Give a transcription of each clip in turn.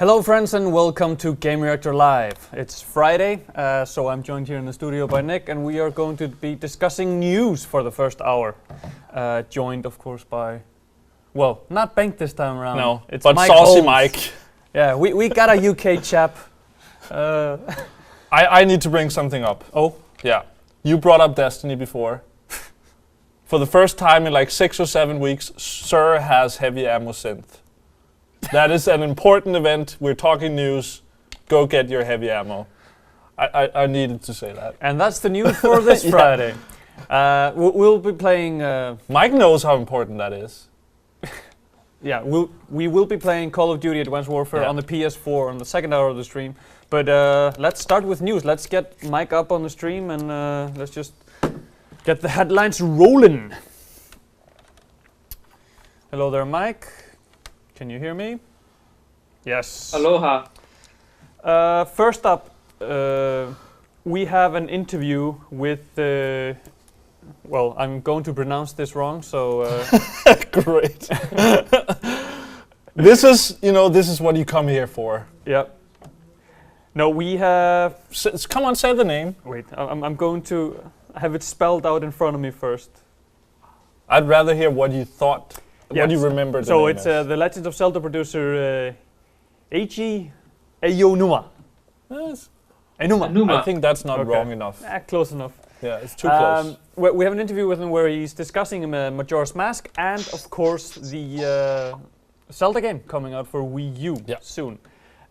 Hello friends and welcome to Gamereactor Live. It's Friday, so I'm joined here in the studio by Nick and we are going to be discussing news for the first hour. Joined of course by, well, not Bengt this time around. No, it's but Mike Saucy Holmes. Mike. Yeah, we got a UK chap. I need to bring something up. Oh? Yeah. You brought up Destiny before. For the first time in like 6 or 7 weeks, Sir has heavy ammo synth. That is an important event. We're talking news. Go get your heavy ammo. I needed to say that. And that's the news for this Friday. We'll be playing... Mike knows how important that is. Yeah, we will be playing Call of Duty Advanced Warfare on the PS4 on the second hour of the stream. But let's start with news. Let's get Mike up on the stream and let's just get the headlines rolling. Hello there, Mike. Can you hear me? Yes. Aloha. First up, we have an interview with, well, I'm going to pronounce this wrong, so... Great. This is what you come here for. Yep. No, we have... Come on, say the name. Wait, I'm going to have it spelled out in front of me first. I'd rather hear what you thought, what you remember. So it's the Legend of Zelda producer Eiji Aonuma. Yes. Aonuma. I think that's not wrong enough. Close enough. Yeah, it's too close. We have an interview with him where he's discussing Majora's Mask and, of course, the Zelda game coming out for Wii U soon.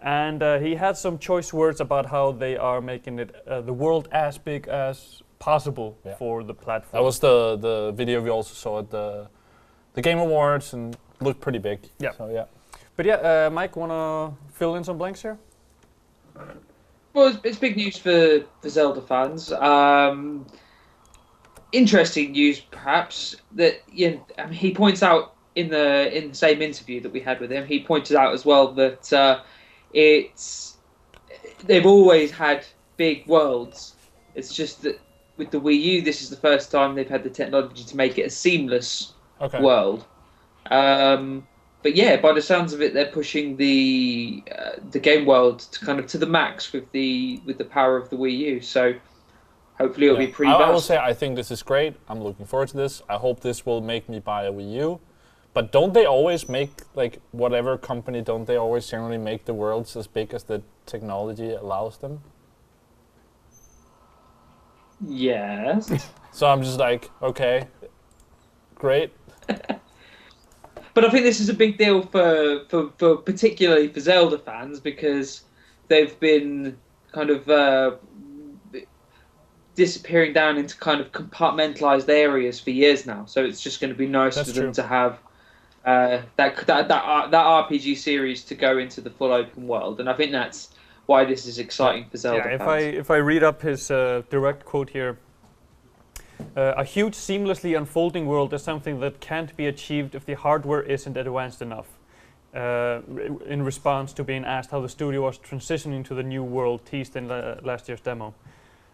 And he had some choice words about how they are making it the world as big as possible for the platform. That was the video we also saw at the Game Awards and looked pretty big. Yeah. So, yeah. But yeah, Mike, wanna fill in some blanks here? Well, it's big news for Zelda fans. Interesting news, perhaps, that he points out in the same interview that we had with him. He pointed out as well that they've always had big worlds. It's just that with the Wii U, this is the first time they've had the technology to make it a seamless world. But yeah, by the sounds of it, they're pushing the game world to kind of to the max with the power of the Wii U. So hopefully it'll be pretty vast. I will say I think this is great. I'm looking forward to this. I hope this will make me buy a Wii U. But don't they always make, like, whatever company, don't they always generally make the worlds as big as the technology allows them? Yes. So I'm just like, okay, great. But I think this is a big deal for particularly for Zelda fans because they've been kind of disappearing down into kind of compartmentalized areas for years now. So it's just going to be nice for them to have that RPG series to go into the full open world, and I think that's why this is exciting for Zelda fans. If I read up his direct quote here. A huge, seamlessly unfolding world is something that can't be achieved if the hardware isn't advanced enough. In response to being asked how the studio was transitioning to the new world teased in last year's demo.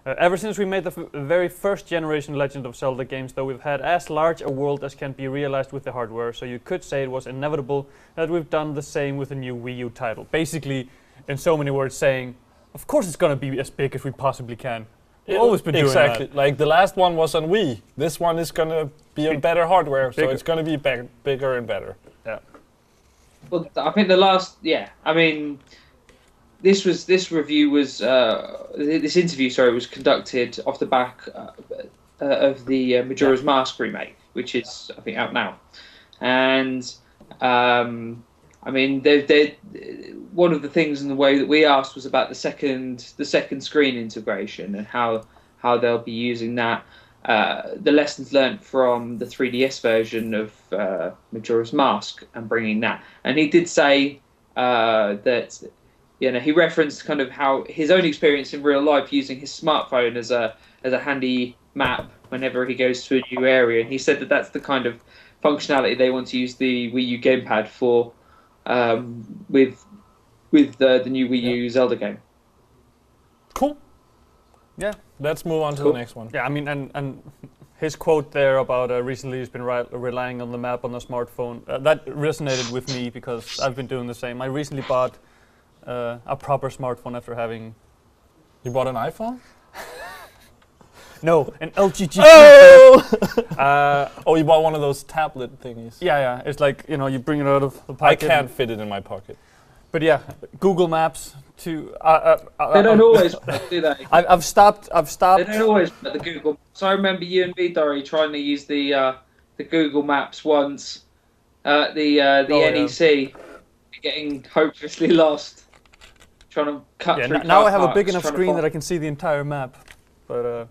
Ever since we made the very first generation Legend of Zelda games, though, we've had as large a world as can be realized with the hardware, so you could say it was inevitable that we've done the same with the new Wii U title. Basically, in so many words, saying, of course it's going to be as big as we possibly can. We've always been doing that. Exactly. Like the last one was on Wii. This one is going to be on better hardware, so it's going to be bigger and better. Yeah. Well, I think the last, I mean, this interview, was conducted off the back of the Majora's Mask remake, which is, I think, out now. And, I mean, one of the things in the way that we asked was about the second screen integration and how they'll be using that. The lessons learned from the 3DS version of Majora's Mask and bringing that. And he did say that he referenced kind of how his own experience in real life using his smartphone as a handy map whenever he goes to a new area. And he said that that's the kind of functionality they want to use the Wii U gamepad for. With the new Wii U Zelda game. Cool. Yeah. Let's move on to the next one. Yeah, I mean, and his quote there about recently he's been relying on the map on the smartphone, that resonated with me because I've been doing the same. I recently bought a proper smartphone after having. You bought an iPhone? No, an LG G. Oh, you bought one of those tablet thingies. Yeah. It's like, you bring it out of the I pocket. can't fit it in my pocket. But yeah, Google Maps to. They don't always, do they? I've stopped. They don't always put the Google. So I remember you and me, Dory, trying to use the Google Maps once at the NEC, getting hopelessly lost, trying to cut through. Now I have a big enough screen that I can see the entire map. But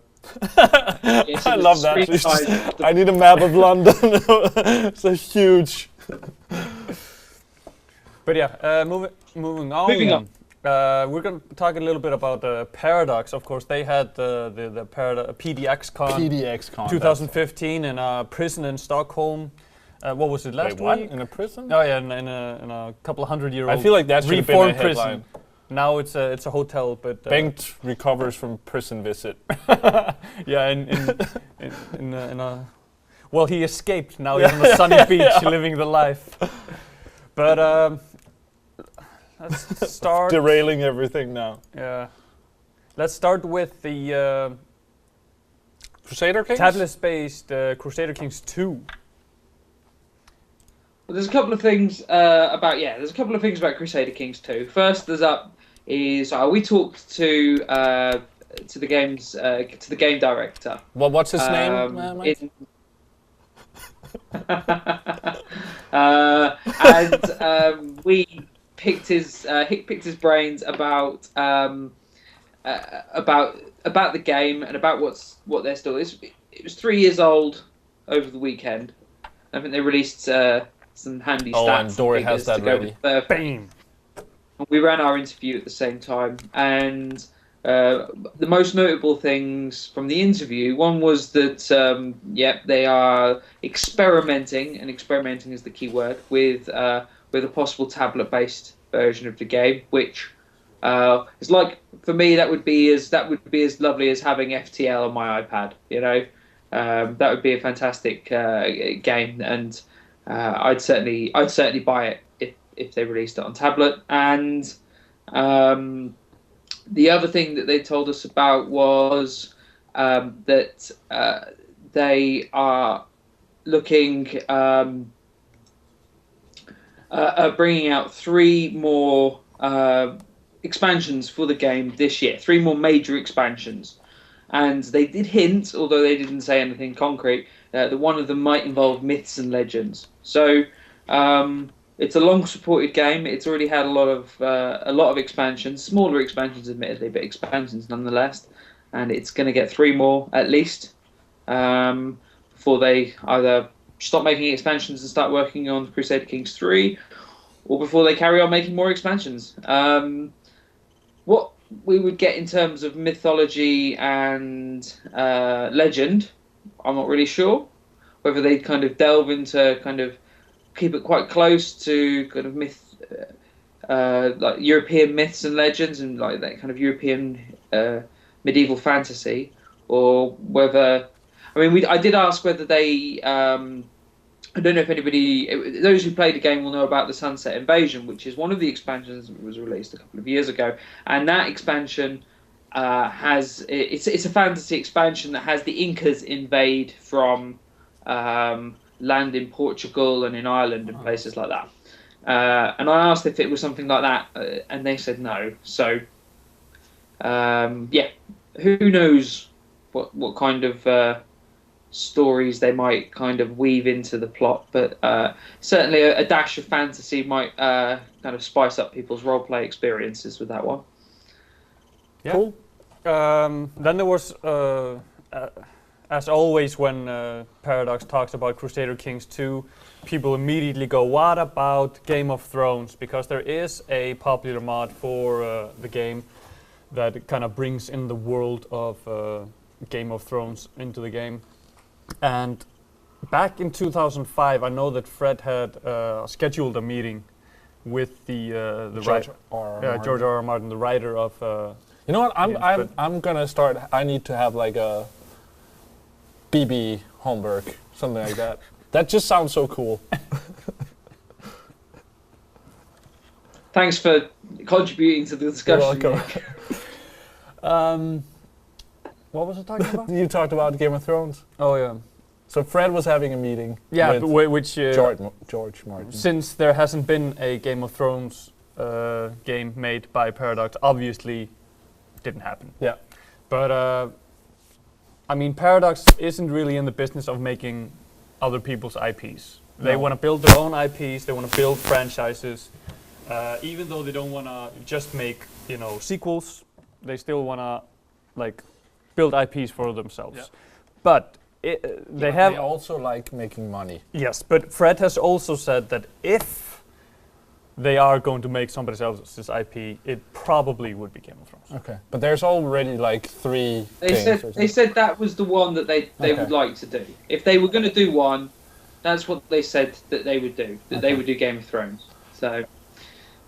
yes, I love that. I need a map of London. It's so huge. But yeah, moving on. We're going to talk a little bit about Paradox. Of course, they had the PDX Con 2015 in a prison in Stockholm. What was it, last week? In a prison? Oh yeah, in a couple of 100-year-old. I feel like that should have been a headline. Prison. Now it's a hotel, but Bengt recovers from prison visit. Yeah, in a. Well, he escaped. Now he's on a sunny beach, living the life. But let's start. Derailing everything now. Yeah. Let's start with the Crusader Kings? tablet-based Crusader Kings 2. Well, there's a couple of things about Crusader Kings 2. First, is we talked to the game director. Well, what's his name? Mike? We picked his brains about the game and about what their story is. It was 3 years old over the weekend. I think they released some handy stats. Oh, and Dory has that ready. Bam. We ran our interview at the same time, and the most notable things from the interview, one was that they are experimenting, and experimenting is the key word, with a possible tablet-based version of the game, which is like, for me, that would be as lovely as having FTL on my iPad. That would be a fantastic game, and I'd certainly buy it if they released it on tablet. And the other thing that they told us about was that they are looking bringing out 3 more expansions for the game this year. 3 more major expansions. And they did hint, although they didn't say anything concrete, that one of them might involve myths and legends. So it's a long-supported game. It's already had a lot of expansions, smaller expansions, admittedly, but expansions nonetheless. And it's going to get 3 more at least before they either stop making expansions and start working on Crusader Kings 3, or before they carry on making more expansions. What we would get in terms of mythology and legend, I'm not really sure. Whether they kind of delve into kind of keep it quite close to kind of myth, like European myths and legends and like that kind of European medieval fantasy, or whether, I did ask whether they, I don't know if those who played the game will know about the Sunset Invasion, which is one of the expansions that was released a couple of years ago, and that expansion it's a fantasy expansion that has the Incas invade from land in Portugal and in Ireland and places like that. And I asked if it was something like that, and they said no. So, who knows what kind of stories they might kind of weave into the plot, but certainly a dash of fantasy might kind of spice up people's roleplay experiences with that one. Yeah. Cool. Then there was, as always, when Paradox talks about Crusader Kings 2, people immediately go, what about Game of Thrones? Because there is a popular mod for the game that kind of brings in the world of Game of Thrones into the game. And back in 2005, I know that Fred had scheduled a meeting with the George George R. R. Martin, the writer of. You know what? I'm gonna start. I need to have like a BB Holmberg, something like that. That just sounds so cool. Thanks for contributing to the discussion. You're welcome. What was I talking about? You talked about Game of Thrones. Oh yeah. So Fred was having a meeting. Yeah, with which George Martin. since there hasn't been a Game of Thrones game made by Paradox, obviously didn't happen. Yeah. But I mean, Paradox isn't really in the business of making other people's IPs. They No. want to build their own IPs. They want to build franchises. Even though they don't want to just make sequels, they still want to like build IPs for themselves. Yeah. But they have They also like making money. yes. But Fred has also said that if they are going to make somebody else's IP, it probably would be Game of Thrones. Okay. But there's already like 3 They things. or said something. that was the one that they Okay. would like to do. If they were going to do one, that's what they said that they would do. That they Okay. would do Game of Thrones. So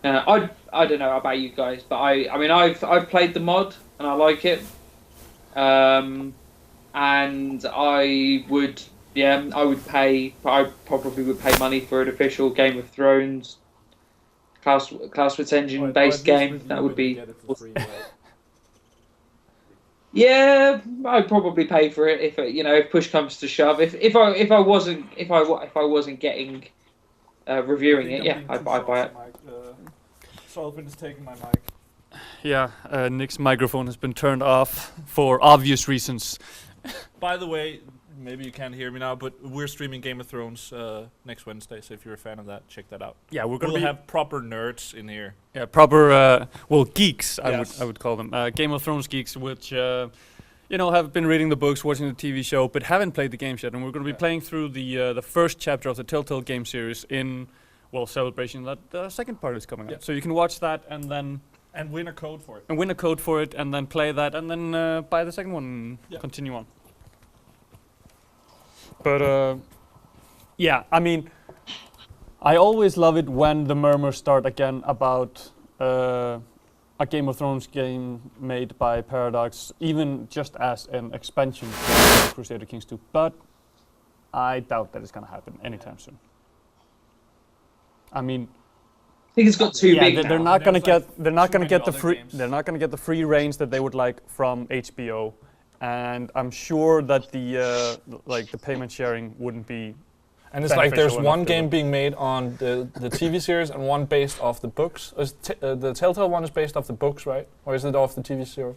I don't know about you guys, but I mean I've played the mod and I like it. And I would probably would pay money for an official Game of Thrones Clausewitz engine based game. That would be yeah, I'd probably pay for it if push comes to shove. If I wasn't getting reviewing it, yeah, I'd buy it. Solvin is taking my mic. Yeah, Nick's microphone has been turned off for obvious reasons. By the way, maybe you can't hear me now, but we're streaming Game of Thrones next Wednesday, so if you're a fan of that, check that out. Yeah, we're gonna We'll be have proper nerds in here. proper geeks. Yes. I would call them Game of Thrones geeks, which have been reading the books, watching the TV show, but haven't played the games yet. And we're going to be playing through the first chapter of the Telltale game series in celebration that the second part is coming Yeah. up. So you can watch that and then win a code for it. win a code for it, and then play that, and then buy the second one and Yeah. continue on. But I mean, I always love it when the murmurs start again about a Game of Thrones game made by Paradox, even just as an expansion to Crusader Kings 2. But I doubt that it's going to happen anytime soon. I mean, I think it's got too big they're now. not going to There's get they're not too going to many get the other free games. they're not going to get the free reigns that they would like from HBO, and I'm sure that the payment sharing wouldn't be. And it's like there's beneficial one enough to game them. being made on the TV series and one based off the books. The Telltale one is based off the books, right? Or is it off the TV series?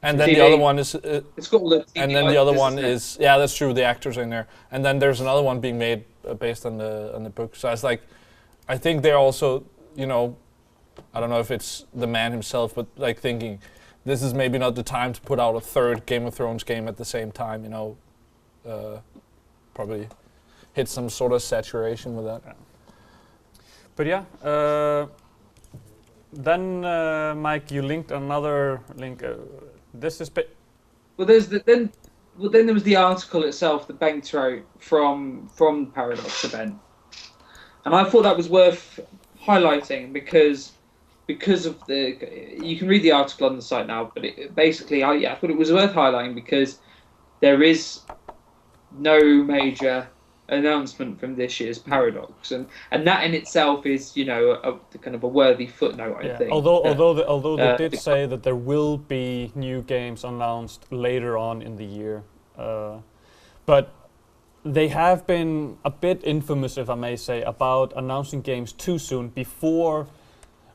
And then the TV. other one is... It's got all the and then the other ideas, one isn't it? is... Yeah, that's true, the actors in there. And then there's another one being made based on the book. So it's like... I think they're also, I don't know if it's the man himself, but like thinking, this is maybe not the time to put out a third Game of Thrones game at the same time, probably hit some sort of saturation with that. But yeah, then Mike, you linked another link. This is Well, then there was the article itself that Bengt wrote from the Paradox event, and I thought that was worth highlighting because of you can read the article on the site now, but basically I thought it was worth highlighting because there is no major announcement from this year's Paradox, and that in itself is a kind of a worthy footnote, I think. Although they did say that there will be new games announced later on in the year, but they have been a bit infamous, if I may say, about announcing games too soon before,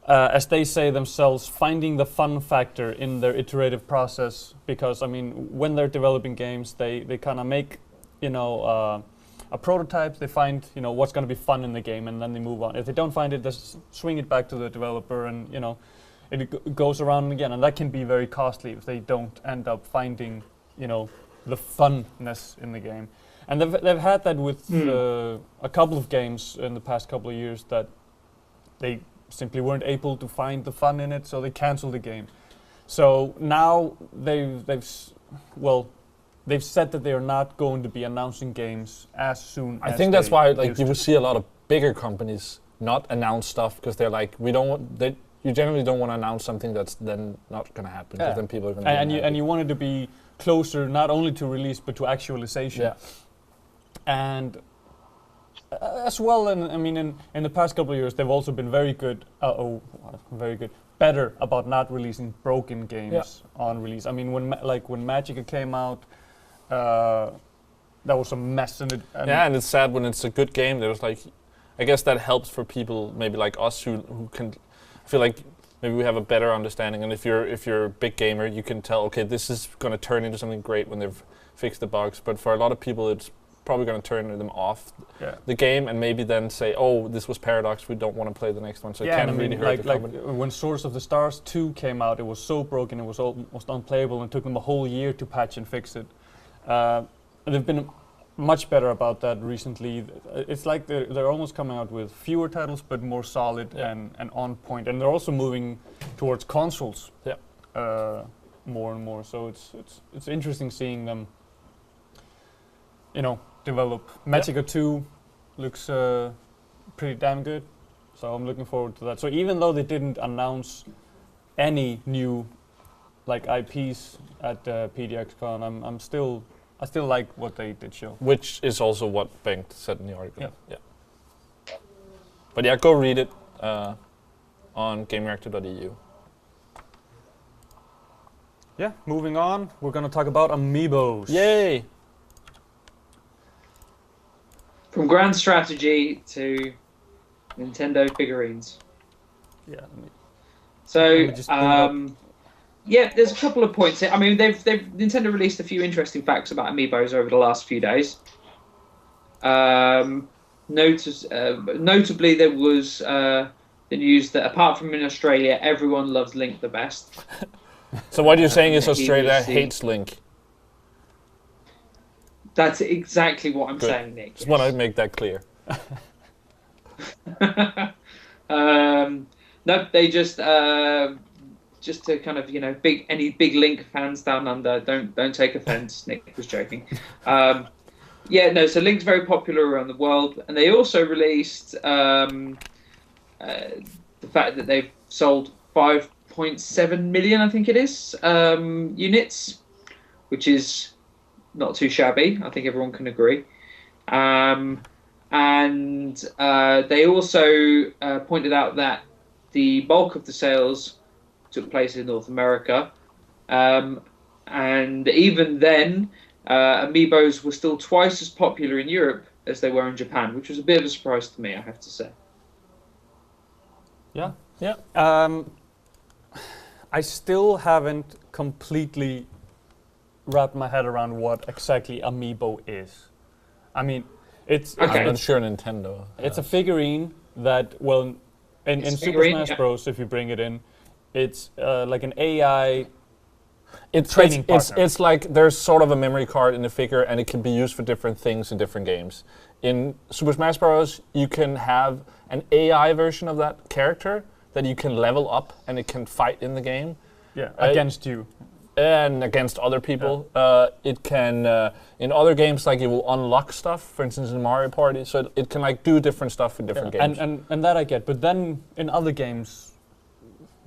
as they say themselves, finding the fun factor in their iterative process. Because I mean, when they're developing games, they kind of make a prototype, they find what's going to be fun in the game, and then they move on. If they don't find it, they swing it back to the developer, and it goes around again, and that can be very costly if they don't end up finding the funness in the game. And they've had that with a couple of games in the past couple of years that they simply weren't able to find the fun in it, so they canceled the game. So now they've said that they are not going to be announcing games as soon as I think that's why used you to. will see a lot of bigger companies not announce stuff because they're like, you generally don't want to announce something that's then not going to happen because then people are going to and you want it to be closer not only to release but to actualization. Yeah. And As well, and I mean, in the past couple of years, they've also been very good, better about not releasing broken games on release. I mean, when Magica came out, that was a mess. And and it's sad when it's a good game. There was like, I guess that helps for people maybe like us who can feel like maybe we have a better understanding. And if you're a big gamer, you can tell, okay, this is going to turn into something great when they've fixed the bugs. But for a lot of people, it's probably going to turn them off the game and maybe then say, oh, this was Paradox, we don't want to play the next one. So it can really hurt the company. When Swords of the Stars 2 came out, it was so broken, it was almost unplayable, and it took them a whole year to patch and fix it. They've been much better about that recently. It's like they're almost coming out with fewer titles, but more solid and on point. And they're also moving towards consoles more and more. So it's interesting seeing them, develop. Magica 2 looks pretty damn good, so I'm looking forward to that. So even though they didn't announce any new IPs at PDXCon, I still like what they did show. Which is also what Bengt said in the article. Yeah. But go read it on Gamereactor.eu. Yeah, moving on, we're going to talk about amiibos. Yay! From grand strategy to Nintendo figurines. Yeah. There's a couple of points here. I mean, Nintendo released a few interesting facts about amiibos over the last few days. Notably, there was the news that apart from in Australia, everyone loves Link the best. So what you're saying is Australia hates Link? That's exactly what I'm saying, Nick. Just want to make that clear. No, they just to kind of any big Link fans down under, don't take offence. Nick was joking. So Link's very popular around the world, and they also released the fact that they've sold 5.7 million, I think it is, units, which is not too shabby. I think everyone can agree. And they also pointed out that the bulk of the sales took place in North America. And even then, amiibos were still twice as popular in Europe as they were in Japan, which was a bit of a surprise to me, I have to say. Yeah. I still haven't completely wrapped my head around what exactly amiibo is. I mean, it's... Okay. I'm not sure Nintendo. It's a figurine that, in Super Smash Bros., if you bring it in, it's like an AI training partner. It's like there's sort of a memory card in the figure, and it can be used for different things in different games. In Super Smash Bros., you can have an AI version of that character that you can level up, and it can fight in the game. Yeah, against you. And against other people. It can, in other games, it will unlock stuff, for instance in Mario Party, so it can do different stuff in different games. And that I get, but then in other games,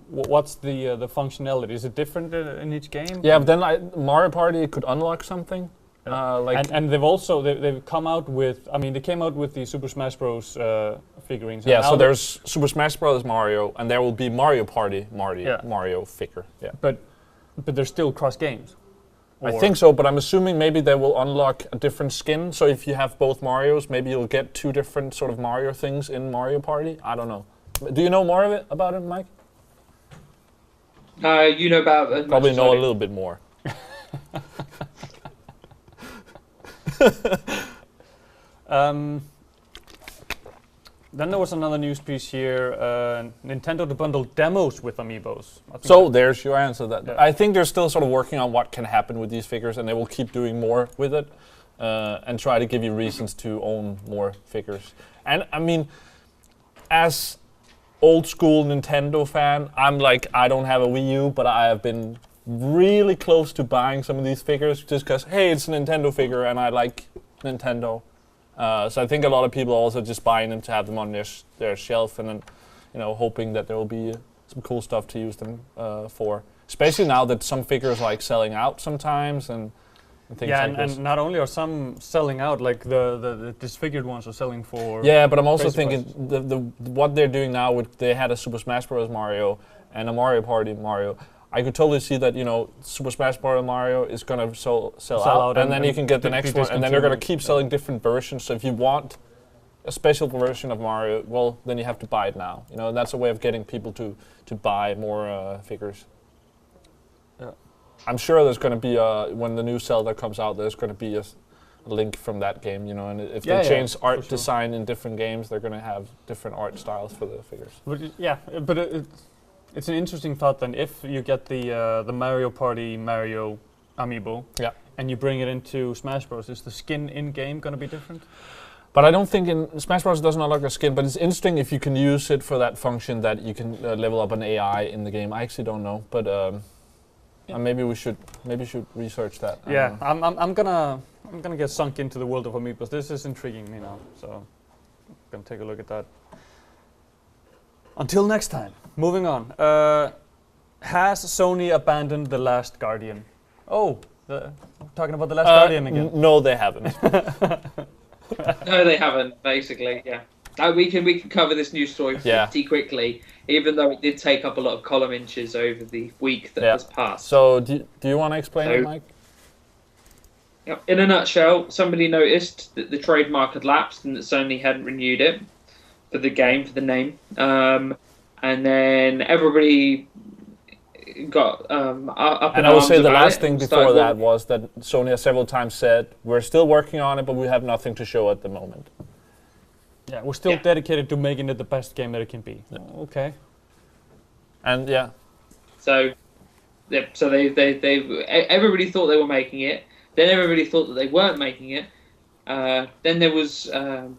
what's the functionality? Is it different in each game? Yeah, but then Mario Party, it could unlock something. And they've also, they've come out with, they came out with the Super Smash Bros. Figurines. Yeah, so there's Super Smash Bros. Mario, and there will be Mario Party Mario figure. Yeah. But they're still cross games. I think so, but I'm assuming maybe they will unlock a different skin. So if you have both Marios, maybe you'll get two different sort of Mario things in Mario Party. I don't know. Do you know more about it, Mike? You know about it. Probably know a little bit more. Then there was another news piece here, Nintendo to bundle demos with amiibos. So there's your answer. I think they're still sort of working on what can happen with these figures, and they will keep doing more with it and try to give you reasons to own more figures. And I mean, as old school Nintendo fan, I don't have a Wii U, but I have been really close to buying some of these figures just because, hey, it's a Nintendo figure and I like Nintendo. So I think a lot of people are also just buying them to have them on their shelf and then, hoping that there will be some cool stuff to use them for. Especially now that some figures selling out sometimes, and and things Yeah, like this. and not only are some selling out, like the disfigured ones are selling for. Yeah, but I'm also crazy thinking the what they're doing now with they had a Super Smash Bros. Mario and a Mario Party Mario. I could totally see that Super Smash Bros. Mario is gonna sell out, and then you can get the next one, and then they're gonna keep selling different versions. So if you want a special version of Mario, well, then you have to buy it now. And that's a way of getting people to buy more figures. Yeah. I'm sure there's going to be when the new Zelda comes out, there's going to be a link from that game, and if they change art design in different games, they're going to have different art styles for the figures. But it's an interesting thought then. If you get the Mario Party Mario amiibo, and you bring it into Smash Bros, is the skin in game going to be different? But I don't think in Smash Bros. It doesn't unlock a skin, but it's interesting if you can use it for that function that you can level up an AI in the game. I actually don't know, but maybe we should research that. Yeah, I'm gonna get sunk into the world of amiibos. This is intriguing me now, so I'm gonna take a look at that. Until next time, moving on. Has Sony abandoned The Last Guardian? Oh, talking about The Last Guardian again. No, they haven't. No, they haven't. Basically, yeah. We can cover this news story pretty quickly, even though it did take up a lot of column inches over the week that has passed. So, do you want to explain it, Mike? In a nutshell, somebody noticed that the trademark had lapsed and that Sony hadn't renewed it for the game, for the name, and then everybody got up and I would say the last thing before that was that Sony has several times said, we're still working on it, but we have nothing to show at the moment. Yeah, we're still dedicated to making it the best game that it can be. Yeah. Okay. And So they everybody thought they were making it. Then everybody thought that they weren't making it. Then there was a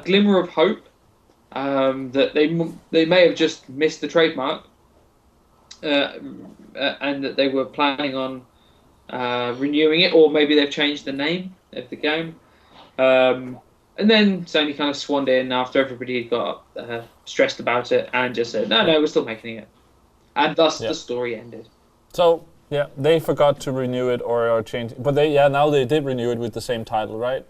glimmer of hope that they may have just missed the trademark, and that they were planning on renewing it, or maybe they've changed the name of the game. And then Sony kind of swanned in after everybody got stressed about it and just said, no, we're still making it. And thus the story ended. So, they forgot to renew it or change it. But now they did renew it with the same title, right?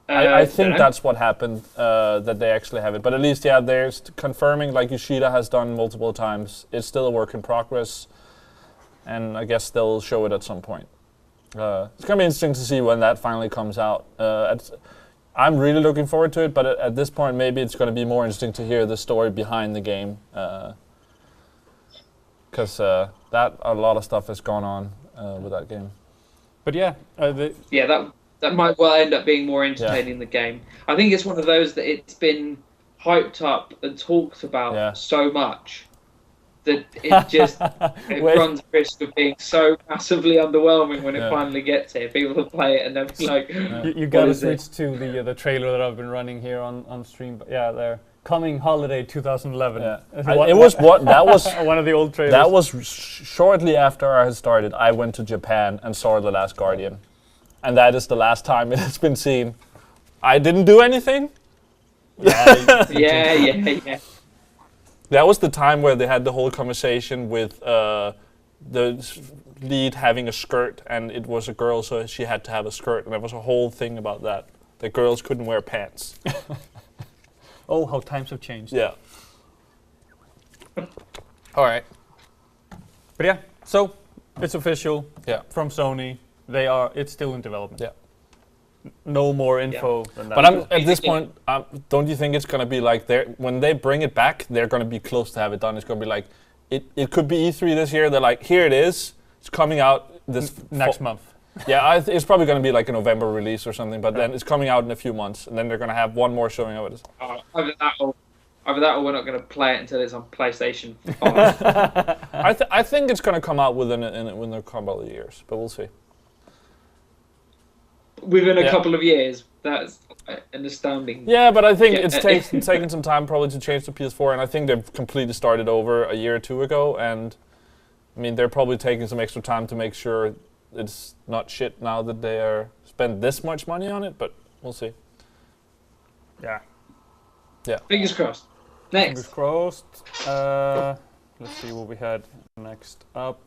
I think that's what happened, that they actually have it. But at least, they're confirming, like Yoshida has done multiple times. It's still a work in progress. And I guess they'll show it at some point. It's going to be interesting to see when that finally comes out. I'm really looking forward to it, but at this point, maybe it's going to be more interesting to hear the story behind the game. Because a lot of stuff has gone on with that game. But that might well end up being more entertaining than the game. I think it's one of those that it's been hyped up and talked about so much that it just runs the risk of being so massively underwhelming when it finally gets here. People will play it and they'll be like, you got to switch to the trailer that I've been running here on stream. Yeah, there. Coming holiday 2011. Yeah. That was one of the old trailers. That was shortly after I had started. I went to Japan and saw The Last Guardian, and that is the last time it has been seen. I didn't do anything. Yeah. That was the time where they had the whole conversation with the lead having a skirt, and it was a girl, so she had to have a skirt, and there was a whole thing about that. The girls couldn't wear pants. Oh, how times have changed. Yeah. All right. But so it's official. Yeah. From Sony. It's still in development. Yeah. No more info than that. But at this point, don't you think it's going to be like when they bring it back, they're going to be close to have it done. It's going to be like, it could be E3 this year. They're like, here it is. It's coming out this next month. Yeah, it's probably going to be like a November release or something, but then it's coming out in a few months, and then they're going to have one more showing of it. Either that or we're not going to play it until it's on PlayStation 5. I think it's going to come out within a couple of years, but we'll see. Within a couple of years, that's an astounding. Yeah, but I think it's taken some time probably to change the PS4, and I think they've completely started over a year or two ago, and I mean they're probably taking some extra time to make sure it's not shit now that they are spend this much money on it, but we'll see. Yeah. Fingers crossed. Next. Fingers crossed. Let's see what we had next up.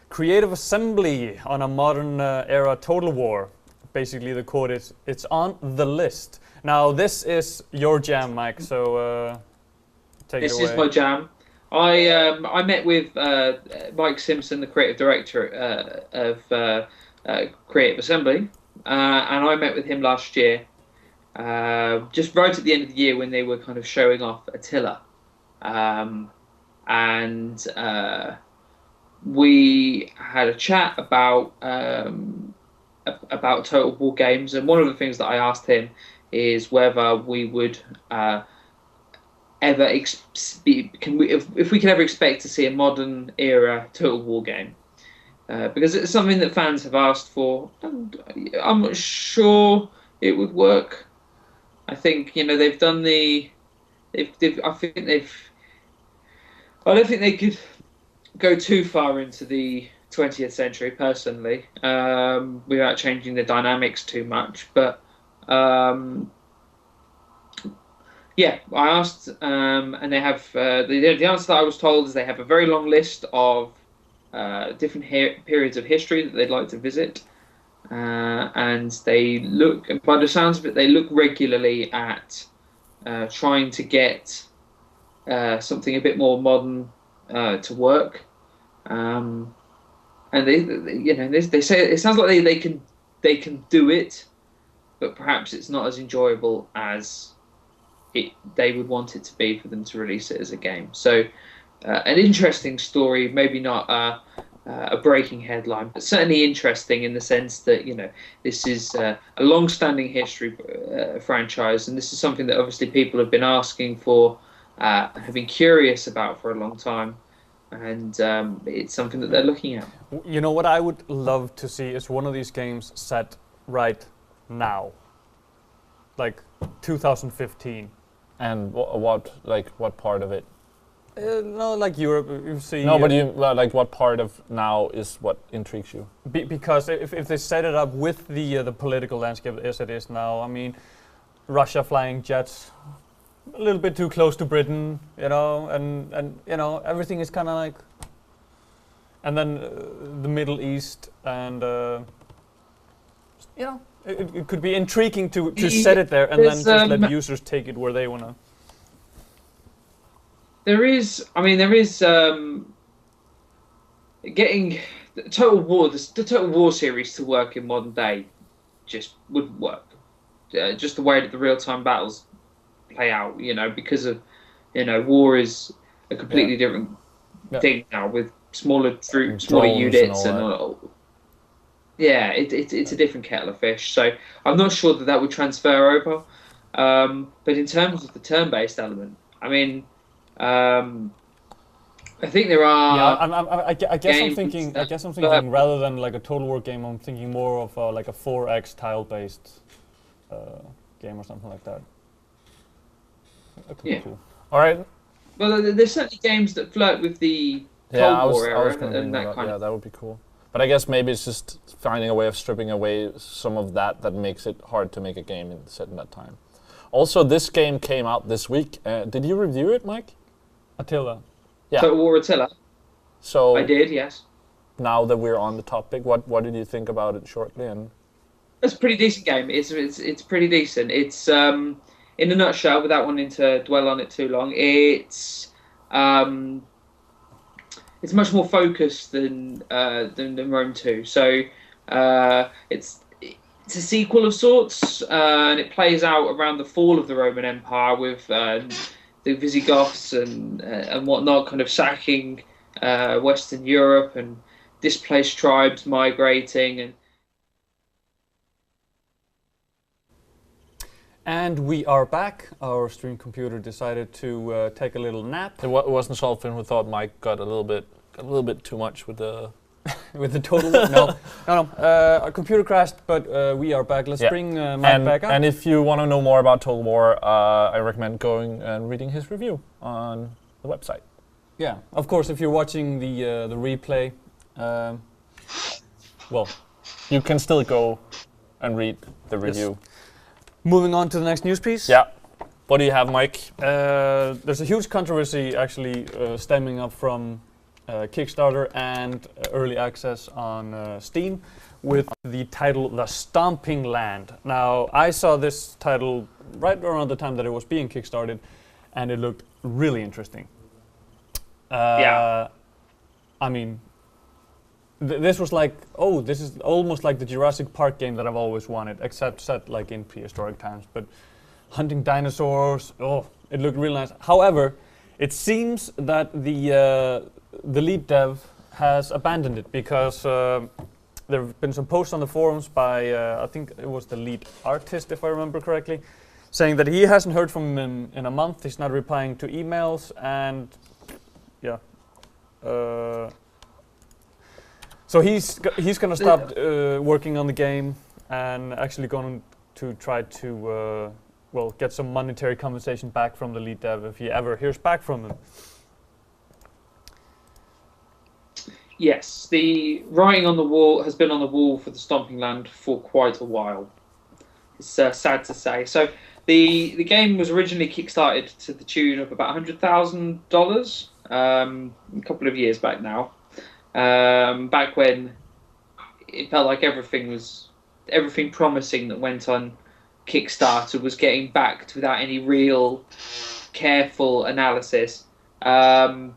Creative Assembly on a modern era Total War. Basically, the quote is, "It's on the list." Now, this is your jam, Mike. So take it away. This is my jam. I met with Mike Simpson, the creative director of Creative Assembly, and I met with him last year, just right at the end of the year when they were kind of showing off Attila, and we had a chat about Total War games, and one of the things that I asked him is whether we would ever if we could ever expect to see a modern era Total War game, because it's something that fans have asked for, and I'm not sure it would work. I think they've done I don't think they could go too far into the 20th century, personally, without changing the dynamics too much. But yeah, I asked, and they have the answer that I was told is they have a very long list of different periods of history that they'd like to visit, and they look, by the sounds of it, they look regularly at trying to get something a bit more modern to work. And they say it sounds like they can do it, but perhaps it's not as enjoyable as they would want it to be for them to release it as a game. So an interesting story, maybe not a breaking headline, but certainly interesting in the sense that this is a long-standing history franchise, and this is something that obviously people have been asking for, have been curious about for a long time. And it's something that they're looking at. You know what I would love to see is one of these games set right now, like 2015. And what part of it? No, like Europe. You see. No, but what part of now is what intrigues you? Because if they set it up with the political landscape as it is now, I mean, Russia flying jets, a little bit too close to Britain, and everything is kind of like, and then the Middle East, and it could be intriguing to set it there and then just let users take it where they wanna. There is getting the Total War series to work in modern day just wouldn't work. Just the way that the real-time battles play out, because of war is a completely different thing now, with smaller troops, smaller units, and all. Yeah, it's a different kettle of fish. So I'm not sure that would transfer over. But in terms of the turn-based element, I mean, I think there are. Yeah, I guess I'm thinking. Rather than like a Total War game, I'm thinking more of like a 4X tile-based game or something like that. That could be cool. All right. Well, there's certainly games that flirt with the Cold War era and that kind of. Yeah, that would be cool. But I guess maybe it's just finding a way of stripping away some of that makes it hard to make a game set in that time. Also, this game came out this week. Did you review it, Mike? Attila. Yeah. Total War Attila. So I did, yes. Now that we're on the topic, what did you think about it shortly? And it's a pretty decent game. It's pretty decent. It's in a nutshell, without wanting to dwell on it too long, it's much more focused than Rome 2. So it's a sequel of sorts, and it plays out around the fall of the Roman Empire with the Visigoths and whatnot, kind of sacking Western Europe and displaced tribes migrating. And we are back. Our stream computer decided to take a little nap. It wasn't Solfin who thought Mike got a little bit too much with the with the Total War. No. Our computer crashed, but we are back. Let's bring Mike back up. And if you want to know more about Total War, I recommend going and reading his review on the website. Yeah, of course. If you're watching the replay, well, you can still go and read the review. Yes. Moving on to the next news piece. Yeah. What do you have, Mike? There's a huge controversy actually stemming up from Kickstarter and early access on Steam with the title The Stomping Land. Now, I saw this title right around the time that it was being kickstarted, and it looked really interesting. Yeah. I mean, this was like, oh, this is almost like the Jurassic Park game that I've always wanted, except set like in prehistoric times. But hunting dinosaurs, oh, it looked really nice. However, it seems that the lead dev has abandoned it because there have been some posts on the forums by, I think it was the lead artist, if I remember correctly, saying that he hasn't heard from him in a month. He's not replying to emails, and yeah. So he's gonna stop working on the game and actually going to try to well, get some monetary compensation back from the lead dev if he ever hears back from him. Yes, the writing on the wall has been on the wall for the Stomping Land for quite a while. It's sad to say. So the game was originally kickstarted to the tune of about $100,000 a couple of years back now. Back when it felt like everything promising that went on Kickstarter was getting backed without any real careful analysis. But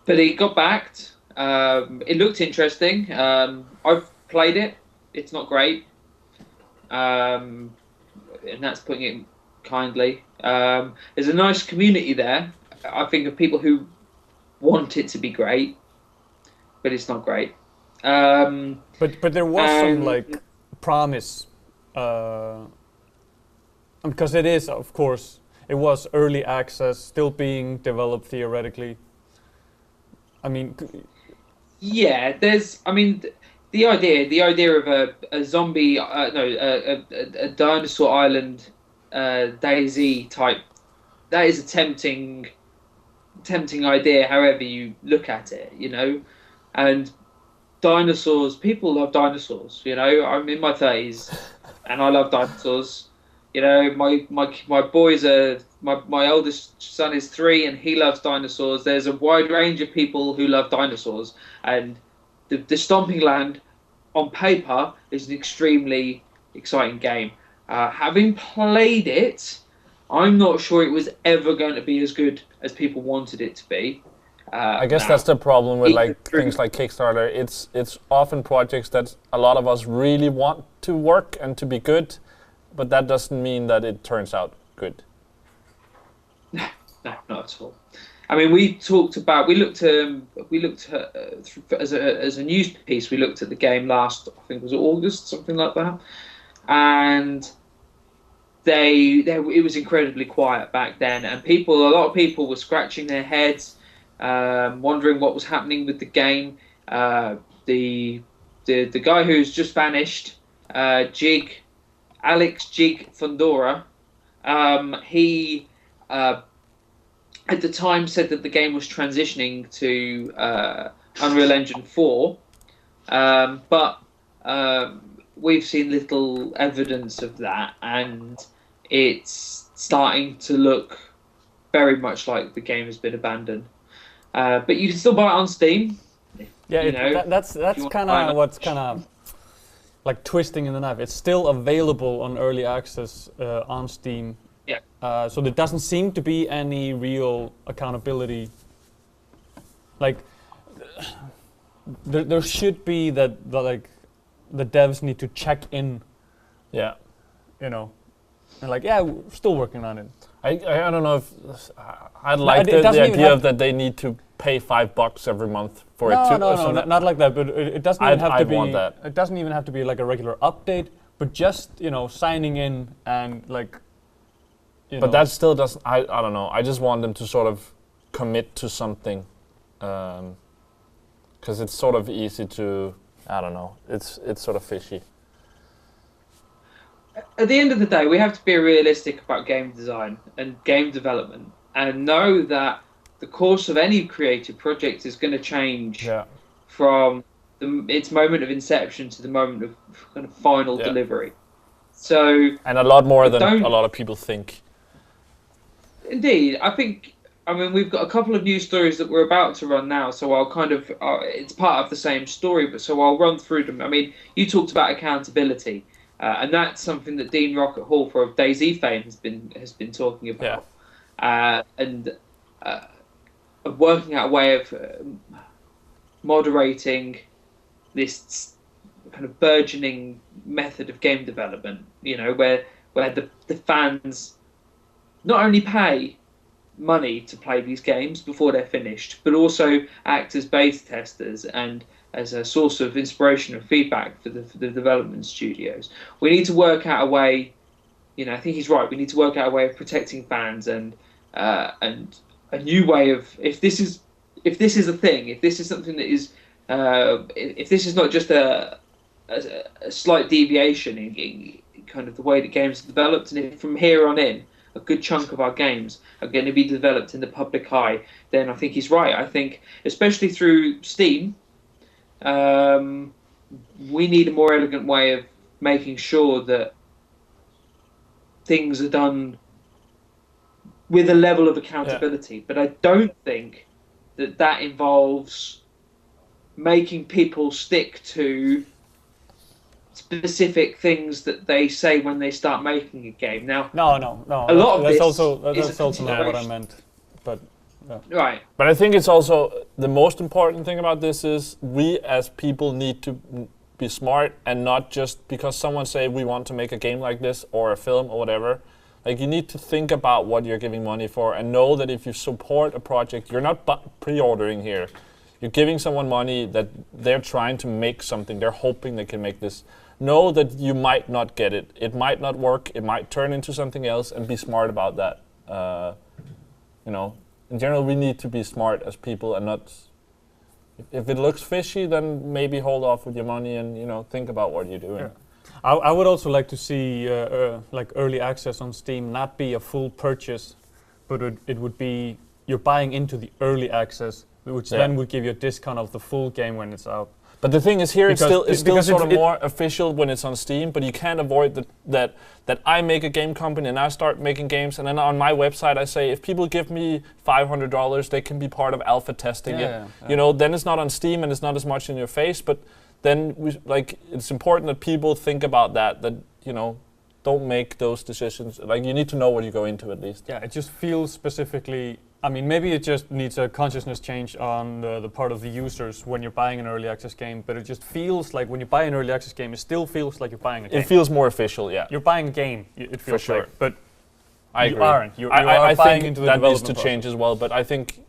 it got backed. It looked interesting. I've played it. It's not great. And that's putting it kindly. There's a nice community there, I think, of people who want it to be great, but it's not great. But there was some like promise, because it is, of course, it was early access, still being developed theoretically. I mean, yeah, the idea of a zombie, a dinosaur island, DayZ type, that is a tempting idea. However you look at it, you know, and dinosaurs, people love dinosaurs. You know, I'm in my 30s, and I love dinosaurs. You know, my boys are my oldest son is 3, and he loves dinosaurs. There's a wide range of people who love dinosaurs, and the Stomping Land, on paper, is an extremely exciting game. Having played it, I'm not sure it was ever going to be as good as people wanted it to be. I guess that's the problem with like things like Kickstarter. It's often projects that a lot of us really want to work and to be good, but that doesn't mean that it turns out good. No, not at all. I mean, we looked as a news piece. We looked at the game last, I think it was August, something like that, and it was incredibly quiet back then, and a lot of people were scratching their heads, wondering what was happening with the game. The guy who's just vanished, Alex Jig Fundora, he at the time said that the game was transitioning to Unreal Engine 4, but we've seen little evidence of that, and it's starting to look very much like the game has been abandoned. But you can still buy it on Steam. Yeah, that's kind of what's kind of like twisting in the knife. It's still available on early access on Steam. Yeah. So there doesn't seem to be any real accountability. Like there should be that like the devs need to check in. Yeah. You know, and like, yeah, we're still working on it. I don't know if I'd like the idea of that they need to pay $5 every month for it too. No, not like that. But it doesn't even have to be. Want that. It doesn't even have to be like a regular update, but just signing in and like. But that still doesn't. I don't know. I just want them to sort of commit to something, because it's sort of easy to. I don't know. It's sort of fishy. At the end of the day, we have to be realistic about game design and game development, and know that the course of any creative project is going to change from its moment of inception to the moment of kind of final delivery. So, and a lot more than a lot of people think. Indeed, I think I mean, we've got a couple of news stories that we're about to run now, so I'll kind of it's part of the same story, but so I'll run through them. I mean, you talked about accountability, and that's something that Dean Rocket Hall for DayZ fame has been talking about, and working out a way of moderating this kind of burgeoning method of game development. You know, where the fans not only pay money to play these games before they're finished, but also act as beta testers and as a source of inspiration and feedback for the development studios. We need to work out a way. You know, I think he's right. We need to work out a way of protecting fans and a new way of if this is a thing, if this is something that is if this is not just a slight deviation in kind of the way that games are developed, and if from here on in a good chunk of our games are going to be developed in the public eye, then I think he's right. I think, especially through Steam, we need a more elegant way of making sure that things are done with a level of accountability. Yeah. But I don't think that involves making people stick to specific things that they say when they start making a game. Now, no. A lot of that's this also not what I meant. But right. But I think it's also the most important thing about this is we as people need to be smart and not just because someone say we want to make a game like this or a film or whatever. Like you need to think about what you're giving money for and know that if you support a project, you're not pre-ordering here. You're giving someone money that they're trying to make something. They're hoping they can make this. Know that you might not get it. It might not work. It might turn into something else, and be smart about that. You know, in general, we need to be smart as people and not. If it looks fishy, then maybe hold off with your money and think about what you're doing. Yeah. I would also like to see like early access on Steam not be a full purchase, but it would be you're buying into the early access, which then would give you a discount of the full game when it's out. But the thing is here, it's still sort of more official when it's on Steam, but you can't avoid that I make a game company and I start making games, and then on my website I say, if people give me $500, they can be part of alpha testing it. You know, then it's not on Steam and it's not as much in your face, but then it's important that people think about that don't make those decisions. Like you need to know what you go into at least. Yeah, it just feels specifically. I mean, maybe it just needs a consciousness change on the part of the users when you're buying an early access game, but it just feels like when you buy an early access game, it still feels like you're buying a game. It feels more official, yeah. You're buying a game, it feels For sure. like, but I agree. You aren't. You are I buying think into the that development needs to process. change as well, but I think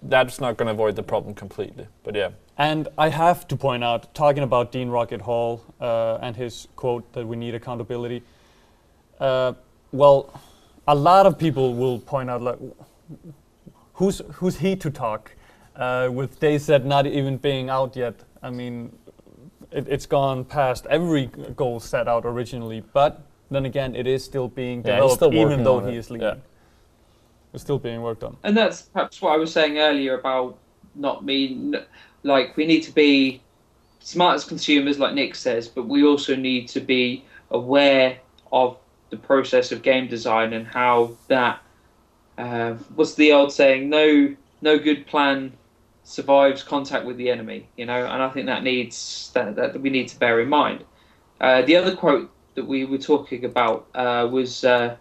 that's not going to avoid the problem completely, but yeah. And I have to point out, talking about Dean Rocket Hall and his quote that we need accountability, well, a lot of people will point out, like, who's he to talk? With DayZ not even being out yet, I mean, it's gone past every goal set out originally, but then again, it is still being developed, even though he is leading. Yeah. It's still being worked on. And that's perhaps what I was saying earlier about we need to be smart as consumers, like Nick says, but we also need to be aware of the process of game design and how that, what's the old saying, no good plan survives contact with the enemy, and I think that we need to bear in mind. The other quote that we were talking about was Tim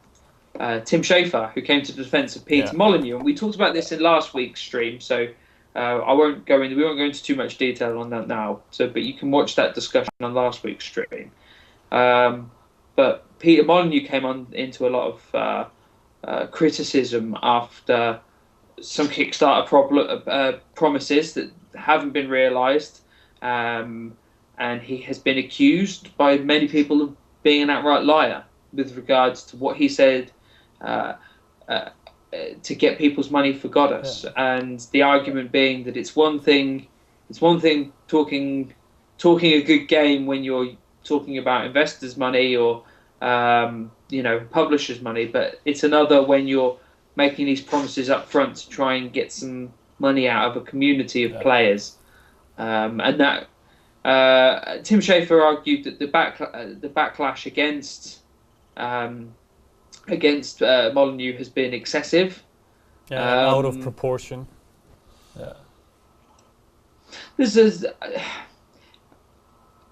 Schafer, who came to the defense of Peter Molyneux, and we talked about this in last week's stream, so we won't go into too much detail on that now, but you can watch that discussion on last week's stream. But Peter Molyneux came into a lot of criticism after some Kickstarter promises that haven't been realised, and he has been accused by many people of being an outright liar with regards to what he said to get people's money for Goddess, and the argument being that it's one thing talking a good game when you're talking about investors' money or publishers' money, but it's another when you're making these promises up front to try and get some money out of a community of players, and that Tim Schafer argued that the backlash against Molyneux has been excessive, Yeah, and out of proportion. Yeah. This is.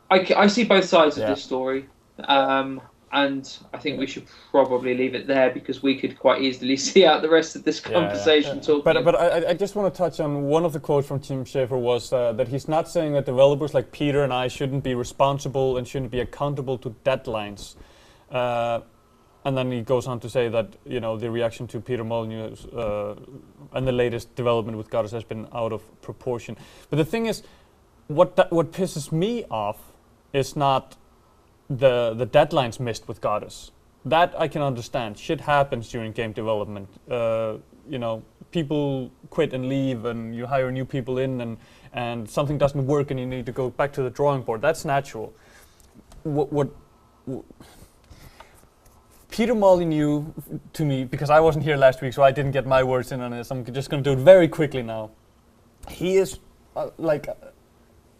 I see both sides of this story, and I think we should probably leave it there because we could quite easily see out the rest of this conversation talking. But I just want to touch on one of the quotes from Tim Schafer was that he's not saying that developers like Peter and I shouldn't be responsible and shouldn't be accountable to deadlines. And then he goes on to say that, you know, the reaction to Peter Molyneux's and the latest development with Goddess has been out of proportion. But the thing is, what pisses me off is not the deadlines missed with Goddess. That I can understand. Shit happens during game development. You know, people quit and leave, and you hire new people in, and something doesn't work, and you need to go back to the drawing board. That's natural. What Peter Molyneux, to me, because I wasn't here last week, so I didn't get my words in on this. I'm just going to do it very quickly now. He is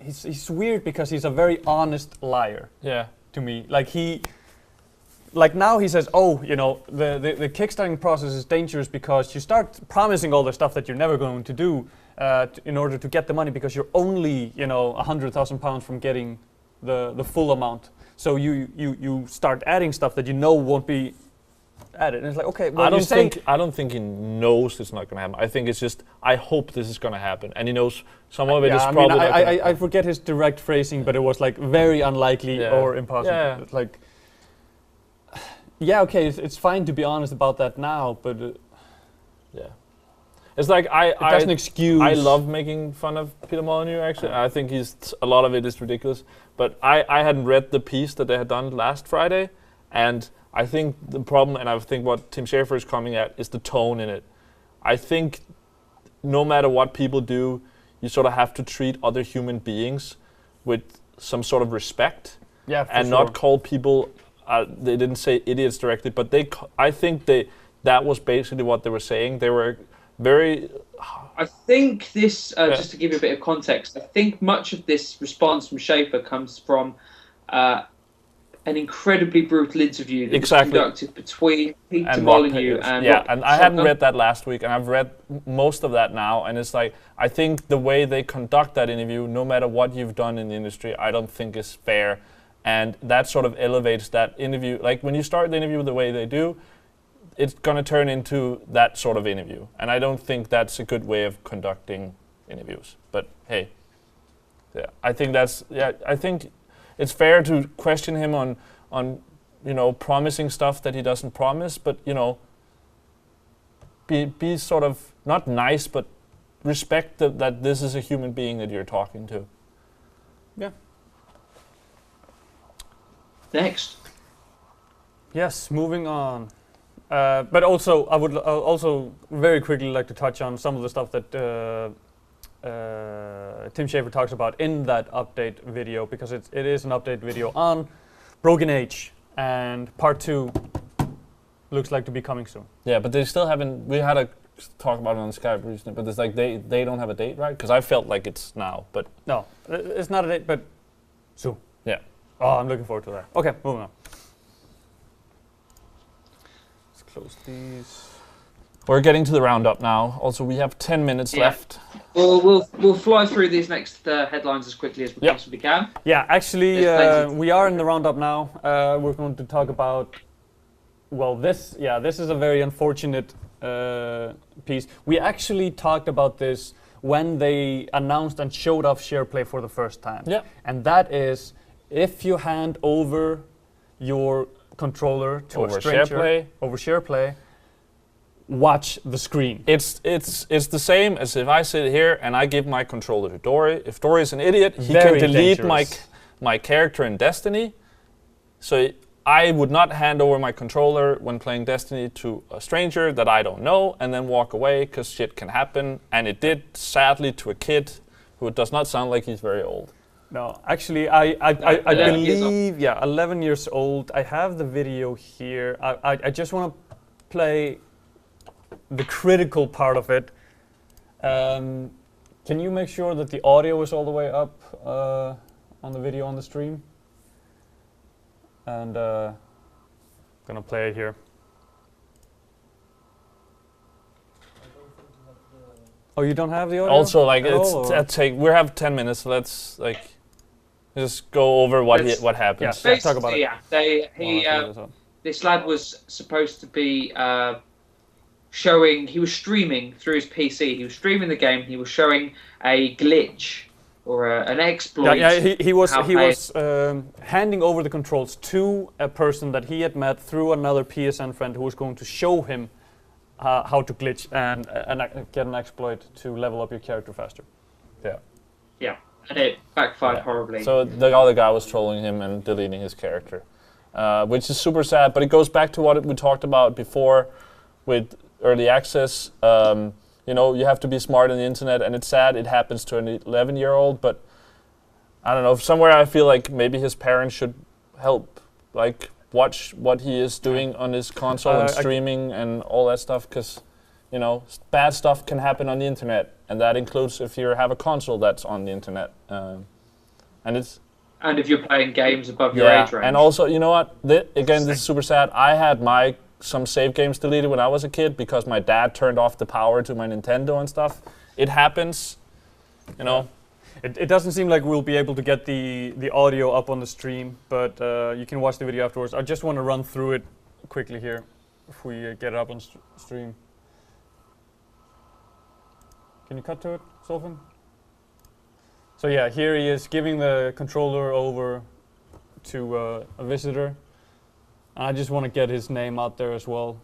he's weird because he's a very honest liar. Yeah. To me, like now he says, oh, you know, the kickstarting process is dangerous because you start promising all the stuff that you're never going to do in order to get the money, because you're only, you know, £100,000 from getting the full amount. So you start adding stuff that you know won't be added, and it's like, okay, well, I don't think he knows it's not going to happen. I think it's just, I hope this is going to happen, and he knows some of it is probably. Not gonna happen. I forget his direct phrasing, but it was like very unlikely or impossible. Yeah. It's like, yeah, okay, it's fine to be honest about that now, but yeah, it's like it doesn't excuse. I love making fun of Peter Molyneux. Actually, I think a lot of it is ridiculous. But I hadn't read the piece that they had done last Friday, and I think the problem, and I think what Tim Schafer is coming at, is the tone in it. I think no matter what people do, you sort of have to treat other human beings with some sort of respect, and not call people. They didn't say idiots directly, but I think that was basically what they were saying. They were very. I think this, just to give you a bit of context, I think much of this response from Schafer comes from an incredibly brutal interview that was conducted between Peter Molyneux and and I hadn't read that last week, and I've read most of that now, and it's like, I think the way they conduct that interview, no matter what you've done in the industry, I don't think is fair, and that sort of elevates that interview. Like, when you start the interview the way they do, it's going to turn into that sort of interview. And I don't think that's a good way of conducting interviews. But hey, I think I think it's fair to question him on you know, promising stuff that he doesn't promise, but, you know, be sort of not nice, but respect that this is a human being that you're talking to. Yeah. Next. Yes, moving on. But also, I would also very quickly like to touch on some of the stuff that Tim Schafer talks about in that update video, because it is an update video on Broken Age, and part 2 looks like to be coming soon. Yeah, but they still haven't. We had a talk about it on Skype recently, but it's like they don't have a date, right? Because I felt like it's now, but no, it's not a date, but soon. Yeah. Oh, I'm looking forward to that. Okay, moving on. Close these. We're getting to the roundup now. Also, we have 10 minutes left. We'll fly through these next headlines as quickly as we possibly can. Yeah, actually, we are in the roundup now. We're going to talk about, well, this is a very unfortunate piece. We actually talked about this when they announced and showed off SharePlay for the first time. Yeah. And that is, if you hand over your controller to a stranger over SharePlay, watch the screen. It's the same as if I sit here and I give my controller to Dory. If Dory is an idiot, he can delete my character in Destiny. So I would not hand over my controller when playing Destiny to a stranger that I don't know and then walk away, because shit can happen. And it did, sadly, to a kid who does not sound like he's very old. No, actually, I believe, 11 years old. I have the video here. I just want to play the critical part of it. Can you make sure that the audio is all the way up on the video on the stream? And I'm gonna play it here. I don't Oh, you don't have the audio? Also, like at all, or- we have 10 minutes. Let's like just go over what happens. Yeah. Talk about it. Yeah, this lad was supposed to be he was streaming through his PC. He was streaming the game. He was showing a glitch or an exploit. Yeah, he was handing over the controls to a person that he had met through another PSN friend who was going to show him how to glitch and get an exploit to level up your character faster. Yeah. Yeah, and it backfired horribly. So the other guy was trolling him and deleting his character, which is super sad. But it goes back to what we talked about before with early access. You know, you have to be smart on the internet, and it's sad it happens to an 11-year-old. But I don't know. Somewhere I feel like maybe his parents should help, like watch what he is doing on his console and streaming and all that stuff, because you know bad stuff can happen on the internet, and that includes if you have a console that's on the internet, and if you're playing games above your age range. And also, you know what? This is super sad. I had some save games deleted when I was a kid because my dad turned off the power to my Nintendo and stuff. It happens, you know. It doesn't seem like we'll be able to get the audio up on the stream, but you can watch the video afterwards. I just want to run through it quickly here if we get it up on stream. Can you cut to it, Solfin? So yeah, here he is giving the controller over to a visitor. I just want to get his name out there as well.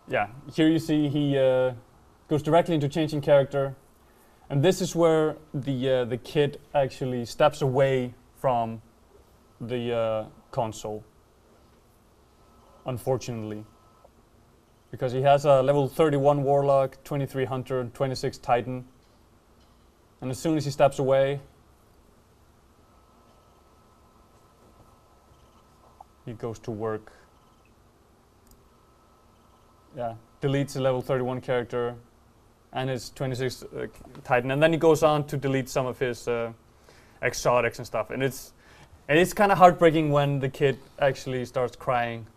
Yeah, here you see he goes directly into changing character, and this is where the kid actually steps away from the console. Unfortunately, because he has a level 31 Warlock, 23 Hunter, 26 Titan, and as soon as he steps away, he goes to work. Yeah, deletes a level 31 character and his 26 Titan, and then he goes on to delete some of his exotics and stuff. And it's kind of heartbreaking when the kid actually starts crying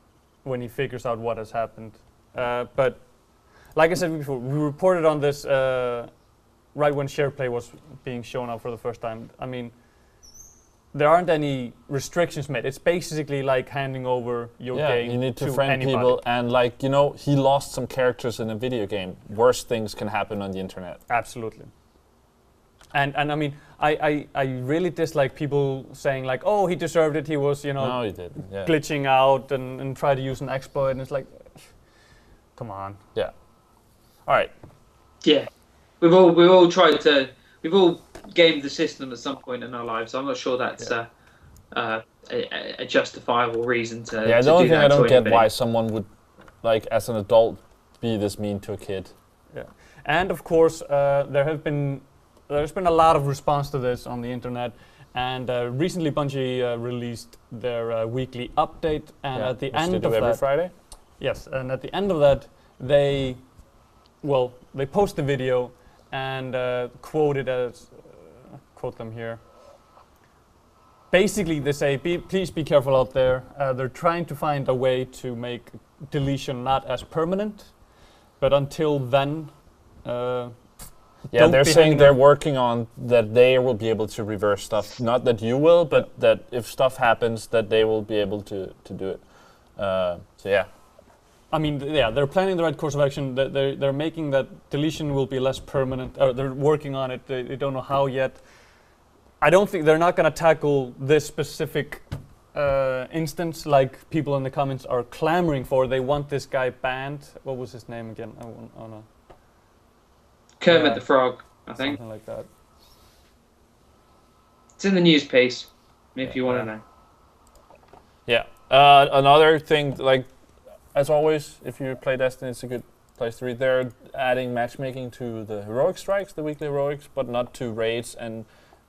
when he figures out what has happened. But like I said before, we reported on this right when SharePlay was being shown up for the first time. I mean, there aren't any restrictions made. It's basically like handing over your game to you need to friend anybody. people, and like, you know, he lost some characters in a video game. Worse things can happen on the internet. Absolutely. And I mean, I really dislike people saying like, oh, he deserved it. He was, you know, No, he didn't. Yeah. glitching out and try to use an exploit, and it's like, come on. Yeah. All right. Yeah, we've all tried to. We've all gamed the system at some point in our lives. I'm not sure that's a justifiable reason to. Yeah, to the only do thing that I don't to get anybody. why someone would, like, as an adult, be this mean to a kid. Yeah. And of course, there's been a lot of response to this on the internet. And recently, Bungie released their weekly update, and at the end of every that, Friday. yes, and at the end of that, they post the video and quote it as, quote them here. Basically, they say, please be careful out there. They're trying to find a way to make deletion not as permanent, but until then, Yeah, they're saying they're working on that they will be able to reverse stuff. Not that you will, but that if stuff happens, that they will be able to do it. So yeah. I mean, yeah, they're planning the right course of action. They're making that deletion will be less permanent. Or they're working on it. They don't know how yet. I don't think they're not going to tackle this specific instance like people in the comments are clamoring for. They want this guy banned. What was his name again? Oh no. Kermit the Frog, I think. Something like that. It's in the news piece, if you want to know. Yeah. Another thing, like, as always, if you play Destiny, it's a good place to read. They're adding matchmaking to the heroic strikes, the weekly heroics, but not to raids and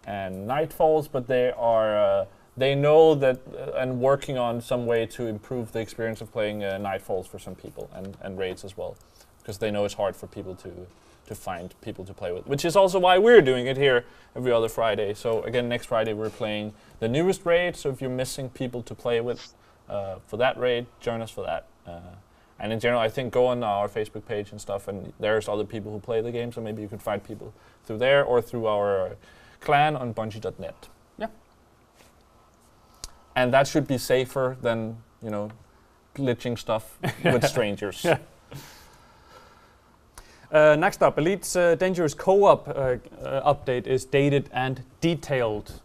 nightfalls. But they are they know that and working on some way to improve the experience of playing nightfalls for some people and raids as well, because they know it's hard for people to find people to play with, which is also why we're doing it here every other Friday. So again, next Friday we're playing the newest raid. So if you're missing people to play with for that raid, join us for that. And in general, I think go on our Facebook page and stuff, and there's other people who play the game, so maybe you can find people through there or through our clan on Bungie.net. Yeah. And that should be safer than, glitching stuff with strangers. Yeah. Next up, Elite's Dangerous Co-op update is dated and detailed.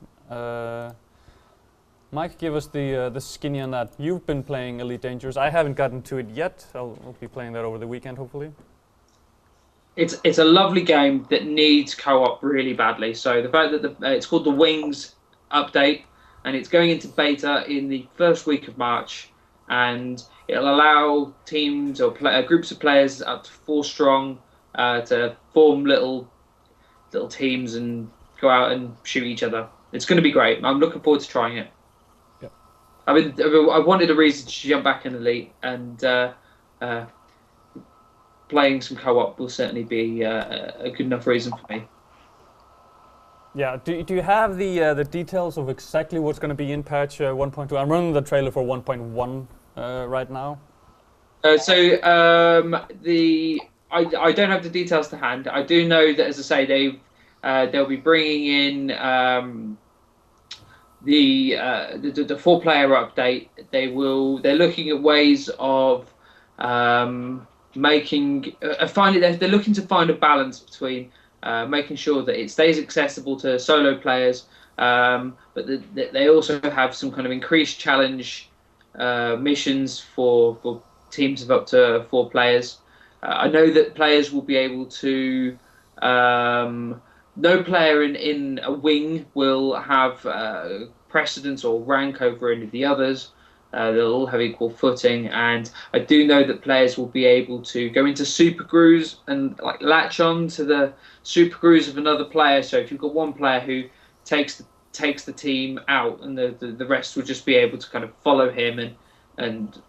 Mike, give us the skinny on that. You've been playing Elite Dangerous. I haven't gotten to it yet. I'll be playing that over the weekend, hopefully. It's a lovely game that needs co-op really badly. So the fact that it's called the Wings update, and it's going into beta in the first week of March, and it'll allow teams or groups of players up to 4 strong to form little teams and go out and shoot each other. It's going to be great. I'm looking forward to trying it. I wanted a reason to jump back in Elite, and playing some co-op will certainly be a good enough reason for me. Yeah. Do you have the details of exactly what's going to be in patch 1.2? I'm running the trailer for 1.1 right now. I don't have the details to hand. I do know that, as I say, they'll be bringing in the 4-player update. They're looking at ways of they're looking to find a balance between making sure that it stays accessible to solo players, but they also have some kind of increased challenge missions for teams of up to 4 players. I know that players will be able to. No player in a wing will have precedence or rank over any of the others. They'll all have equal footing, and I do know that players will be able to go into super grooves and latch on to the super grooves of another player. So if you've got one player who takes the team out, and the rest will just be able to kind of follow him and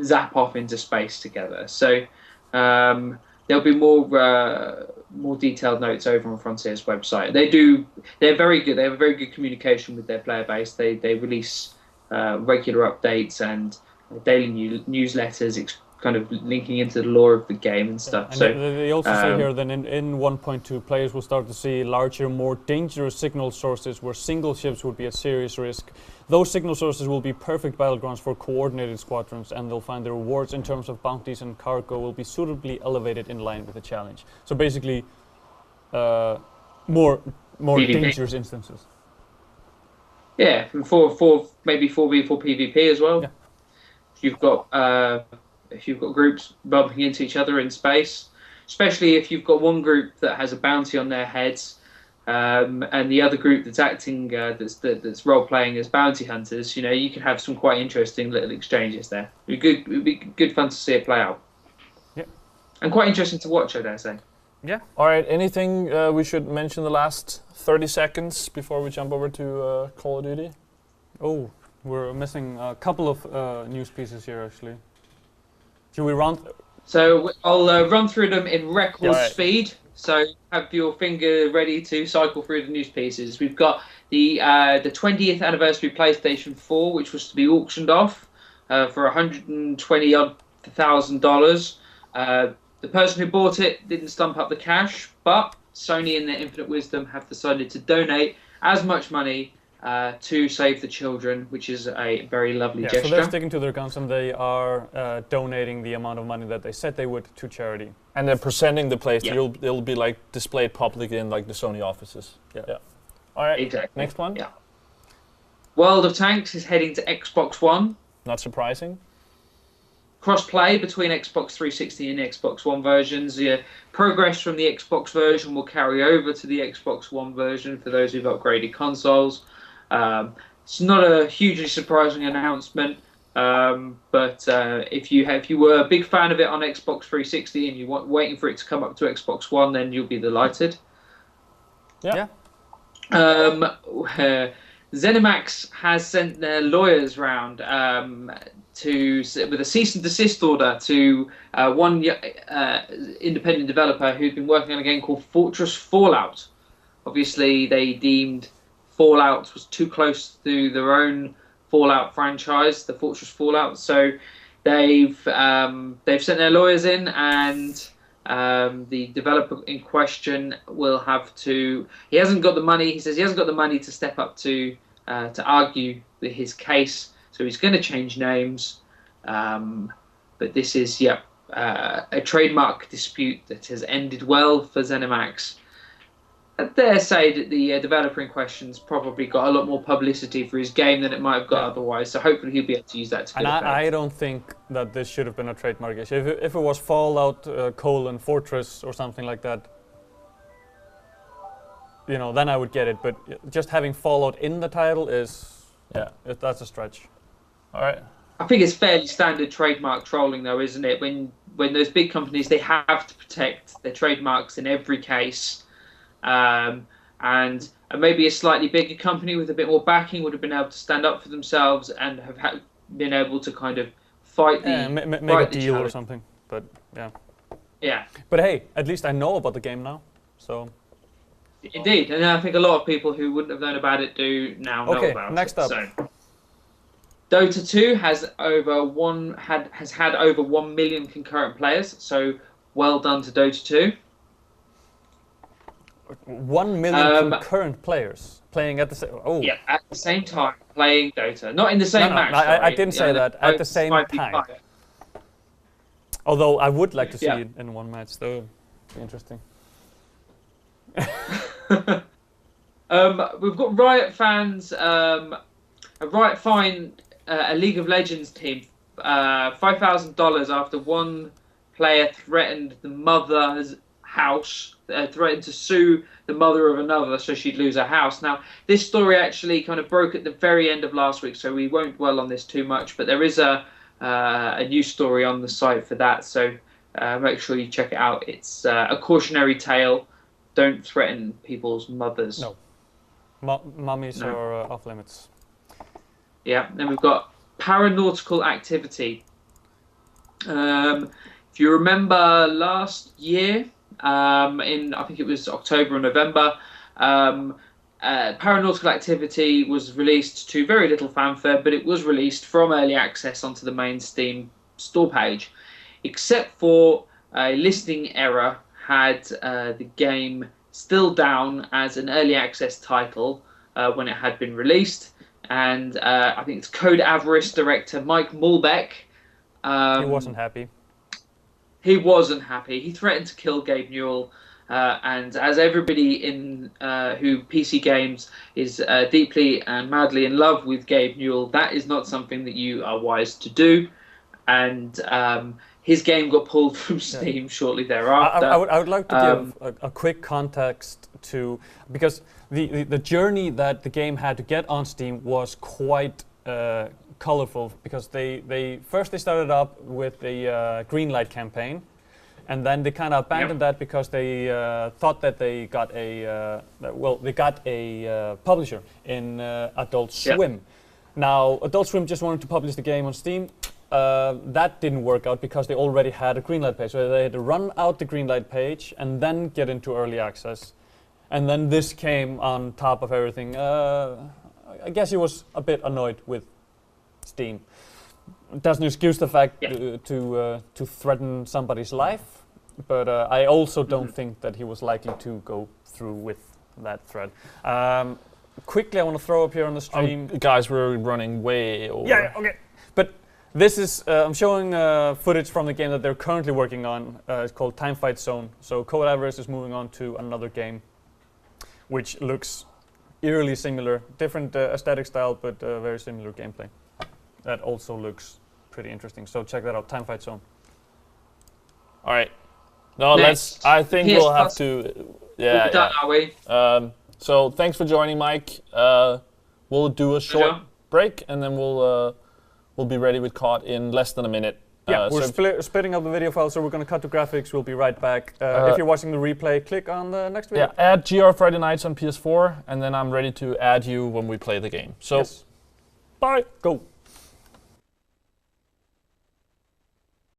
zap off into space together. So there'll be more detailed notes over on Frontier's website. They're very good. They have a very good communication with their player base. They release regular updates and daily newsletters, kind of linking into the lore of the game and stuff. And so they also say here that in 1.2, players will start to see larger, more dangerous signal sources where single ships would be a serious risk. Those signal sources will be perfect battlegrounds for coordinated squadrons, and they'll find the rewards in terms of bounties and cargo will be suitably elevated in line with the challenge. So basically, more PvP. dangerous instances. Yeah, maybe 4v4 PvP as well. Yeah. If you've got groups bumping into each other in space, especially if you've got one group that has a bounty on their heads, and the other group that's acting that's role playing as bounty hunters, you can have some quite interesting little exchanges there. It would be good fun to see it play out. Yeah, and quite interesting to watch, I dare say. Yeah. All right, anything we should mention the last 30 seconds before we jump over to Call of Duty? Oh, we're missing a couple of news pieces here, actually. Should we run? So I'll run through them in record Right. speed. So have your finger ready to cycle through the news pieces. We've got the 20th anniversary PlayStation 4, which was to be auctioned off for $120,000. The person who bought it didn't stump up the cash, but Sony, in their infinite wisdom, have decided to donate as much money to save the children, which is a very lovely gesture. So they're sticking to their guns, and they are donating the amount of money that they said they would to charity. And they're presenting the place. Yeah. It'll be displayed publicly in the Sony offices. Yeah. All right. Exactly. Next one. Yeah. World of Tanks is heading to Xbox One. Not surprising. Cross-play between Xbox 360 and Xbox One versions. Progress from the Xbox version will carry over to the Xbox One version for those who've upgraded consoles. It's not a hugely surprising announcement, but if you were a big fan of it on Xbox 360 and you're waiting for it to come up to Xbox One, then you'll be delighted. Yeah. ZeniMax has sent their lawyers round with a cease and desist order to one independent developer who'd been working on a game called Fortress Fallout. Obviously, they deemed Fallout was too close to their own Fallout franchise, the Fortress Fallout. So they've sent their lawyers in, and the developer in question will have to. He hasn't got the money. He says he hasn't got the money to step up to argue his case, so he's going to change names. But this is a trademark dispute that has ended well for ZeniMax. I dare say that the developer in question's probably got a lot more publicity for his game than it might have got otherwise, so hopefully he'll be able to use that to good effect. I don't think that this should have been a trademark issue. If it was Fallout, Fortress or something like that, then I would get it. But just having Fallout in the title that's a stretch. All right. I think it's fairly standard trademark trolling, though, isn't it? When those big companies, they have to protect their trademarks in every case. And maybe a slightly bigger company with a bit more backing would have been able to stand up for themselves and have been able to kind of fight make a deal or something. But yeah. But hey, at least I know about the game now. So indeed, and I think a lot of people who wouldn't have known about it do now know about it. Next up. So, Dota 2 has had over 1 million concurrent players. So well done to Dota 2. 1 million concurrent players playing at the same. Yeah, at the same time playing Dota, not in the same match. I didn't say that. At the same time. Although I would like to see it in one match, though. Be interesting. We've got Riot fans. Riot fined a League of Legends team $5,000 after one player threatened the mother's house. Threatened to sue the mother of another so she'd lose her house. Now, this story actually kind of broke at the very end of last week, so we won't dwell on this too much, but there is a news story on the site for that, so make sure you check it out. It's a cautionary tale. Don't threaten people's mothers. No. Mummies are off limits. Yeah, then we've got Paranautical Activity. If you remember last year, I think it was October or November, Paranautical Activity was released to very little fanfare, but it was released from early access onto the main Steam store page, except for a listing error had the game still down as an early access title when it had been released, and I think it's Code Avarice director Mike Mulbeck. He wasn't happy. He wasn't happy. He threatened to kill Gabe Newell, and as everybody in who PC games is deeply and madly in love with Gabe Newell, that is not something that you are wise to do. And his game got pulled from Steam shortly thereafter. I would like to give a quick context to, because the journey that the game had to get on Steam was quite colorful, because they first started up with the Greenlight campaign, and then they kind of abandoned that because they thought that they got a publisher in Adult Swim. Now Adult Swim just wanted to publish the game on Steam. That didn't work out because they already had a Greenlight page, so they had to run out the Greenlight page and then get into early access, and then this came on top of everything. I guess he was a bit annoyed with Steam. It doesn't excuse the fact to threaten somebody's life, but I also don't think that he was likely to go through with that threat. Quickly, I want to throw up here on the stream. Guys, we're running way over. Yeah, okay. But this is, I'm showing footage from the game that they're currently working on. It's called Time Fight Zone. So Code Avarice is moving on to another game, which looks eerily similar. Different aesthetic style, but very similar gameplay. That also looks pretty interesting. So check that out, Time Fight Zone. All right. No, Next. I think PS we'll have Plus. to. We're done, are we? So thanks for joining, Mike. We'll do a short break, and then we'll be ready with COD in less than a minute. Yeah, we're splitting up the video file, so we're going to cut to graphics. We'll be right back. If you're watching the replay, click on the next video. Yeah, add GR Friday Nights on PS4, and then I'm ready to add you when we play the game. So, bye. Go.